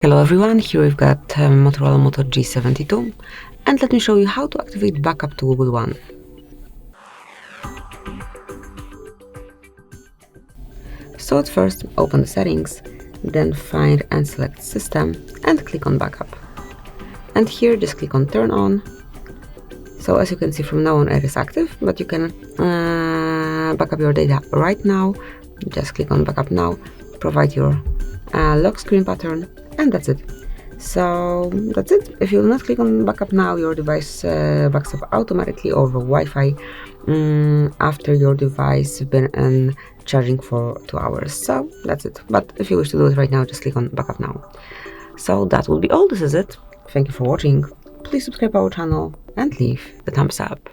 Hello everyone, here we've got Motorola Moto G72 and let me show you how to activate backup to Google One. So at first open the settings, then find and select system and click on backup. And here just click on turn on. So as you can see from now on it is active, but you can backup your data right now. Just click on backup now, provide your lock screen pattern, and that's it. So that's it. If you will not click on backup now, your device backs up automatically over Wi-Fi after your device has been charging for 2 hours. So that's it. But if you wish to do it right now, just click on backup now. So that will be all. This is it. Thank you for watching. Please subscribe our channel and leave the thumbs up.